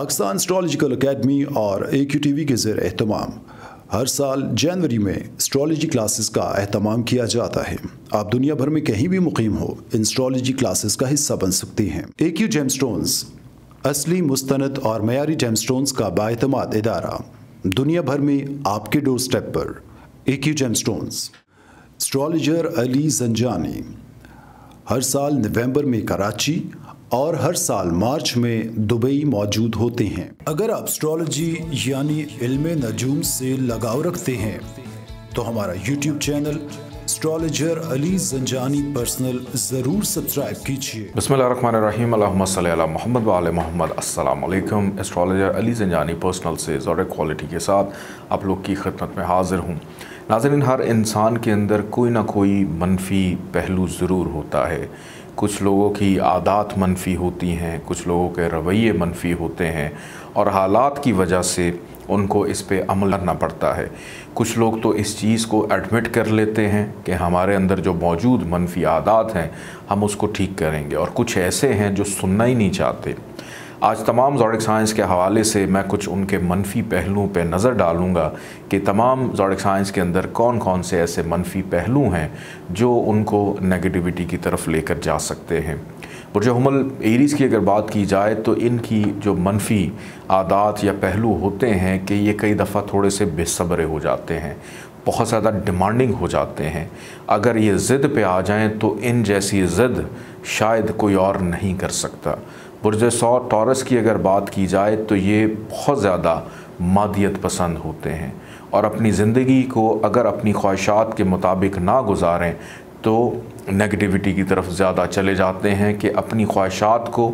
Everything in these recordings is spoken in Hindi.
पाकिस्तान एस्ट्रोलॉजिकल एकेडमी और AQTV के ज़ेर एहतमाम हर साल जनवरी में एस्ट्रोलॉजी क्लासेस का एहतमाम किया जाता है। आप दुनिया भर में कहीं भी मुकीम हो, इन एस्ट्रोलॉजी क्लासेस का हिस्सा बन सकते हैं। AQ जेमस्टोन्स असली, मुस्तनद और मयारी जेमस्टोन्स का बाएतमाद इदारा, दुनिया भर में आपके डोर स्टेप पर। AQ gemstones. Astrologer Ali Zanjani हर साल नवंबर में कराची और हर साल मार्च में दुबई मौजूद होते हैं। अगर आप एस्ट्रोलॉजी यानी इल्म नजूम से लगाव रखते हैं तो हमारा YouTube channel astrologer Ali Zanjani personal ज़रूर सब्सक्राइब कीजिए। बिस्मिल्लाहिर्रहमानिर्रहीम, अल्लाहुम्मा सल्ली अला मोहम्मद व आले मोहम्मद। अस्सलामु अलैकुम। एस्ट्रोलॉजर अली जंजानी पर्सनल से ज़ोरेक क्वालिटी के साथ आप लोग की खिदमत में हाज़िर हूँ। नाज़रीन, हर इंसान के अंदर कोई ना कोई मनफी पहलू ज़रूर होता है। कुछ लोगों की आदत मनफी होती हैं, कुछ लोगों के रवैये मनफी होते हैं और हालात की वजह से उनको इस पे अमल करना पड़ता है। कुछ लोग तो इस चीज़ को एडमिट कर लेते हैं कि हमारे अंदर जो मौजूद मनफी आदत हैं हम उसको ठीक करेंगे, और कुछ ऐसे हैं जो सुनना ही नहीं चाहते। आज तमाम ज़ोडिक साइंस के हवाले से मैं कुछ उनके मनफी पहलुओं पे नज़र डालूँगा कि तमाम ज़ोडिक साइंस के अंदर कौन कौन से ऐसे मनफी पहलू हैं जो उनको नेगेटिविटी की तरफ लेकर जा सकते हैं। बुर्ज हुमल एरीज़ की अगर बात की जाए तो इनकी जो मनफी आदत या पहलू होते हैं कि ये कई दफ़ा थोड़े से बेसब्रे हो जाते हैं, बहुत ज़्यादा डिमांडिंग हो जाते हैं। अगर ये ज़िद पे आ जाएं तो इन जैसी ज़िद शायद कोई और नहीं कर सकता। बुर्ज टॉरस की अगर बात की जाए तो ये बहुत ज़्यादा मादियत पसंद होते हैं और अपनी ज़िंदगी को अगर अपनी ख्वाहिशात के मुताबिक ना गुजारें तो नेगेटिविटी की तरफ ज़्यादा चले जाते हैं कि अपनी ख्वाहिशात को,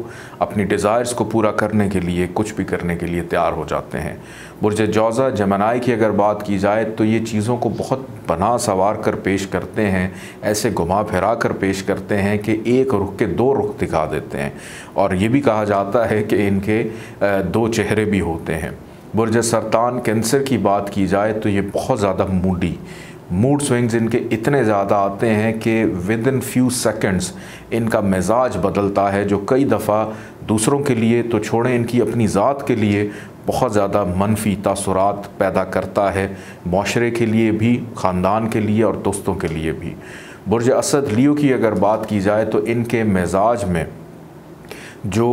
अपनी डिज़ायर्स को पूरा करने के लिए कुछ भी करने के लिए तैयार हो जाते हैं। बुर्ज जौज़ा जेमिनी की अगर बात की जाए तो ये चीज़ों को बहुत बना सवार कर पेश करते हैं, ऐसे घुमा फिरा कर पेश करते हैं कि एक रुख के दो रुख दिखा देते हैं, और ये भी कहा जाता है कि इनके दो चेहरे भी होते हैं। बुर्ज सरतान कैंसर की बात की जाए तो ये बहुत ज़्यादा मूड स्विंग्स इनके इतने ज़्यादा आते हैं कि विद इन फ्यू सेकंड्स इनका मिजाज बदलता है, जो कई दफ़ा दूसरों के लिए तो छोड़ें, इनकी अपनी ज़ात के लिए बहुत ज़्यादा मनफी तासुरात पैदा करता है, माशरे के लिए भी, ख़ानदान के लिए और दोस्तों के लिए भी। बुर्ज असद लियो की अगर बात की जाए तो इनके मिजाज में जो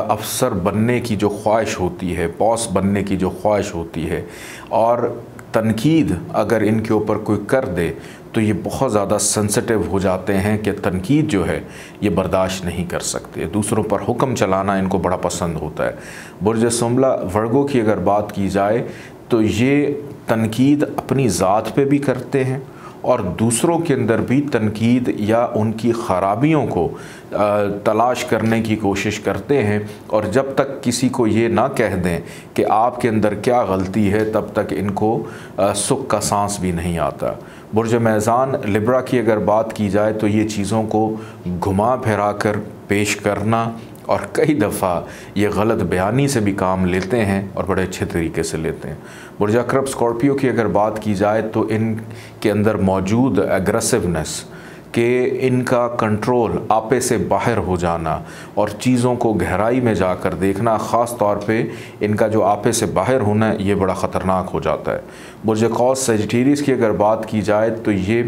अफसर बनने की जो ख्वाहिश होती है, बॉस बनने की जो ख्वाहिश होती है, और तनकीद अगर इनके ऊपर कोई कर दे तो ये बहुत ज़्यादा सेंसिटिव हो जाते हैं कि तनकीद जो है ये बर्दाश्त नहीं कर सकते। दूसरों पर हुक्म चलाना इनको बड़ा पसंद होता है। बुर्ज सुमला वर्गो की अगर बात की जाए तो ये तनकीद अपनी ज़ात पे भी करते हैं और दूसरों के अंदर भी तनकीद या उनकी ख़राबियों को तलाश करने की कोशिश करते हैं, और जब तक किसी को ये ना कह दें कि आपके अंदर क्या गलती है तब तक इनको सुख का सांस भी नहीं आता। बुर्ज मेज़ान लिब्रा की अगर बात की जाए तो ये चीज़ों को घुमा फिरा कर पेश करना और कई दफ़ा ये गलत बयानी से भी काम लेते हैं और बड़े अच्छे तरीके से लेते हैं। बुर्ज अक़रब स्कॉर्पियो की अगर बात की जाए तो इनके अंदर मौजूद एग्रेसिवनेस कि इनका कंट्रोल, आपे से बाहर हो जाना और चीज़ों को गहराई में जाकर देखना, ख़ास तौर पे इनका जो आपे से बाहर होना ये बड़ा ख़तरनाक हो जाता है। बुर्ज कौस सजिटेरियस की अगर बात की जाए तो ये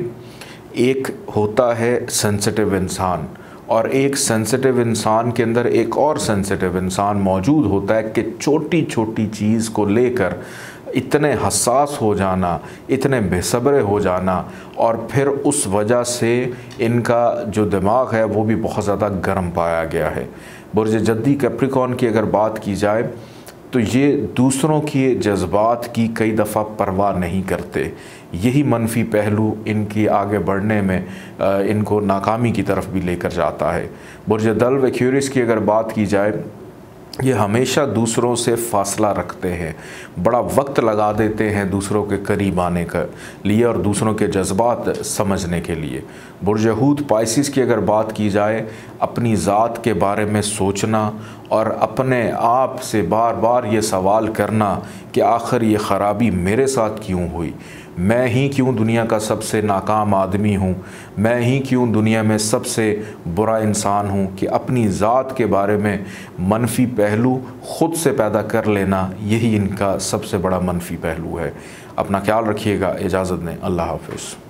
एक होता है सेंसिटिव इंसान, और एक सेंसिटिव इंसान के अंदर एक और सेंसिटिव इंसान मौजूद होता है कि छोटी छोटी चीज़ को लेकर इतने हसास हो जाना, इतने बेसब्रे हो जाना, और फिर उस वजह से इनका जो दिमाग है वो भी बहुत ज़्यादा गर्म पाया गया है। बुर्ज जद्दी कैप्रिकॉर्न की अगर बात की जाए तो ये दूसरों के जज्बात की कई दफ़ा परवाह नहीं करते। यही मनफी पहलू इनकी आगे बढ़ने में इनको नाकामी की तरफ भी लेकर जाता है। बुर्ज दल्व एक्यूरिस की अगर बात की जाए, ये हमेशा दूसरों से फासला रखते हैं, बड़ा वक्त लगा देते हैं दूसरों के करीब आने के लिए और दूसरों के जज्बात समझने के लिए। बुर्ज हूत पाइसिस की अगर बात की जाए, अपनी ज़ात के बारे में सोचना और अपने आप से बार बार ये सवाल करना कि आखिर ये ख़राबी मेरे साथ क्यों हुई। मैं ही क्यों दुनिया का सबसे नाकाम आदमी हूँ, मैं ही क्यों दुनिया में सबसे बुरा इंसान हूँ, कि अपनी ज़ात के बारे में मनफी पहलू ख़ुद से पैदा कर लेना, यही इनका सबसे बड़ा मनफी पहलू है। अपना ख्याल रखिएगा, इजाज़त दें, अल्लाह हाफ़िज़।